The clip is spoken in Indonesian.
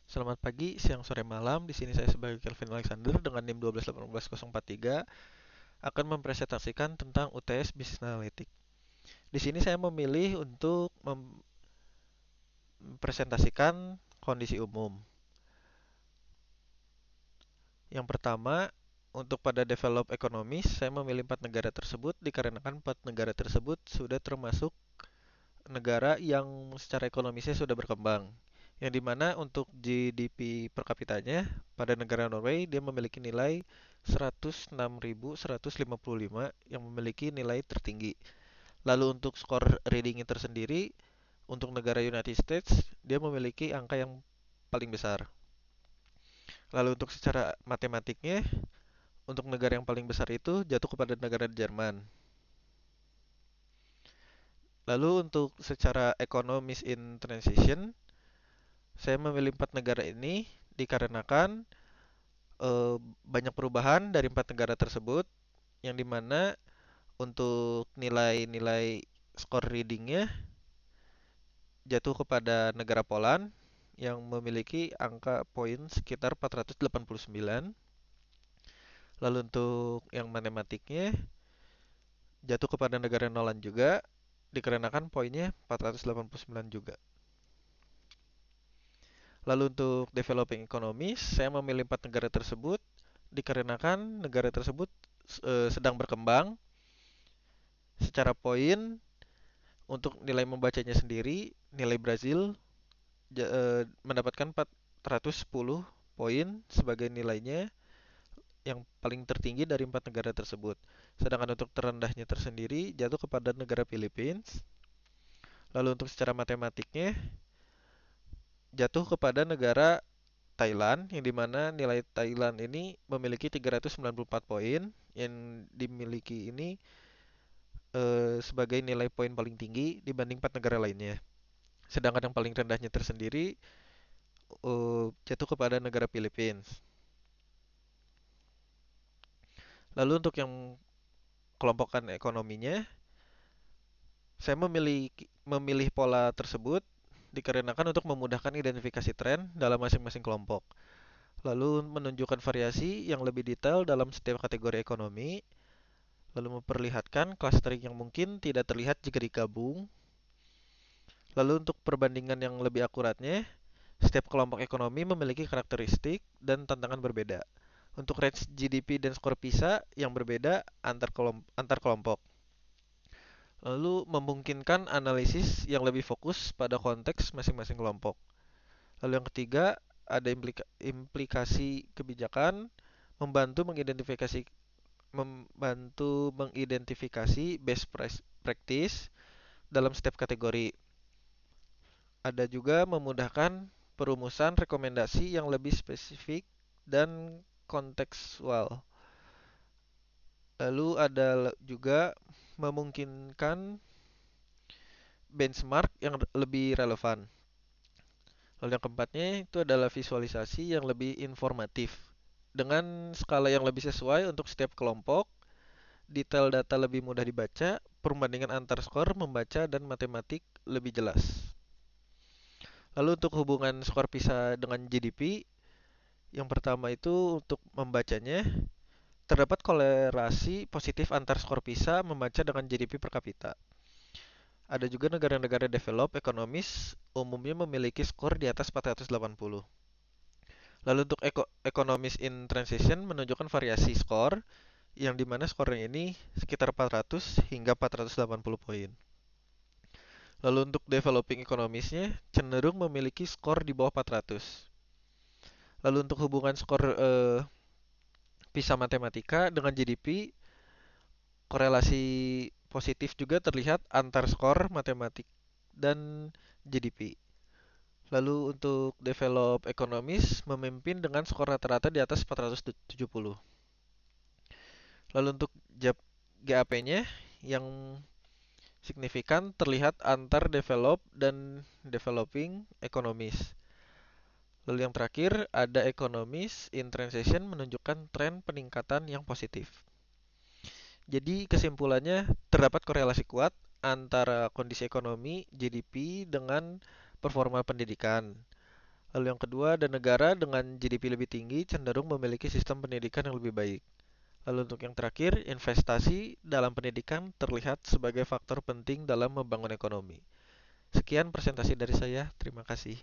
Selamat pagi, siang, sore, malam. Di sini saya sebagai Kelvin Alexander dengan NIM 1218043 akan mempresentasikan tentang UTS Business Analytics. Di sini saya memilih untuk mempresentasikan kondisi umum. Yang pertama, untuk pada develop ekonomis, saya memilih 4 negara tersebut dikarenakan 4 negara tersebut sudah termasuk negara yang secara ekonomisnya sudah berkembang. Yang dimana untuk GDP per kapitanya pada negara Norway dia memiliki nilai 106.155 yang memiliki nilai tertinggi. Lalu untuk skor readingnya tersendiri untuk negara United States dia memiliki angka yang paling besar. Lalu untuk secara matematiknya untuk negara yang paling besar itu jatuh kepada negara Jerman. Lalu untuk secara ekonomis in transition saya memilih 4 negara ini dikarenakan banyak perubahan dari 4 negara tersebut, yang dimana untuk nilai-nilai skor readingnya jatuh kepada negara Poland yang memiliki angka poin sekitar 489. Lalu untuk yang matematiknya jatuh kepada negara Nolan juga dikarenakan poinnya 489 juga. Lalu untuk developing economies, saya memilih 4 negara tersebut dikarenakan negara tersebut sedang berkembang secara poin. Untuk nilai membacanya sendiri, nilai Brazil mendapatkan 410 poin sebagai nilainya yang paling tertinggi dari 4 negara tersebut. Sedangkan untuk terendahnya tersendiri jatuh kepada negara Philippines. Lalu untuk secara matematiknya jatuh kepada negara Thailand, yang dimana nilai Thailand ini memiliki 394 poin, yang dimiliki ini sebagai nilai poin paling tinggi dibanding 4 negara lainnya. Sedangkan yang paling rendahnya tersendiri jatuh kepada negara Philippines. Lalu untuk yang kelompokan ekonominya, saya memilih pola tersebut dikarenakan untuk memudahkan identifikasi tren dalam masing-masing kelompok. Lalu menunjukkan variasi yang lebih detail dalam setiap kategori ekonomi, lalu memperlihatkan clustering yang mungkin tidak terlihat jika digabung. Lalu untuk perbandingan yang lebih akuratnya, setiap kelompok ekonomi memiliki karakteristik dan tantangan berbeda. Untuk range GDP dan skor PISA yang berbeda antar kelompok. Lalu memungkinkan analisis yang lebih fokus pada konteks masing-masing kelompok. Lalu yang ketiga, ada implikasi kebijakan membantu mengidentifikasi best practice dalam setiap kategori. Ada juga memudahkan perumusan rekomendasi yang lebih spesifik dan kontekstual. Lalu ada juga memungkinkan benchmark yang lebih relevan. Lalu yang keempatnya itu adalah visualisasi yang lebih informatif. Dengan skala yang lebih sesuai untuk setiap kelompok, detail data lebih mudah dibaca, perbandingan antar skor membaca dan matematik lebih jelas. Lalu untuk hubungan skor PISA dengan GDP, yang pertama itu untuk membacanya, terdapat kolerasi positif antar skor PISA membaca dengan GDP per kapita. Ada juga negara-negara develop ekonomis umumnya memiliki skor di atas 480. Lalu untuk economies in transition menunjukkan variasi skor yang dimana skornya ini sekitar 400 hingga 480 poin. Lalu untuk developing economiesnya cenderung memiliki skor di bawah 400. Lalu untuk hubungan skor PISA matematika dengan GDP, korelasi positif juga terlihat antar skor matematik dan GDP. Lalu untuk develop ekonomis memimpin dengan skor rata-rata di atas 470. Lalu untuk GAP-nya yang signifikan terlihat antar develop dan developing economies. Lalu yang terakhir ada economies in transition menunjukkan tren peningkatan yang positif. Jadi kesimpulannya terdapat korelasi kuat antara kondisi ekonomi GDP dengan performa pendidikan. Lalu yang kedua, dan negara dengan GDP lebih tinggi cenderung memiliki sistem pendidikan yang lebih baik. Lalu untuk yang terakhir, investasi dalam pendidikan terlihat sebagai faktor penting dalam membangun ekonomi. Sekian presentasi dari saya. Terima kasih.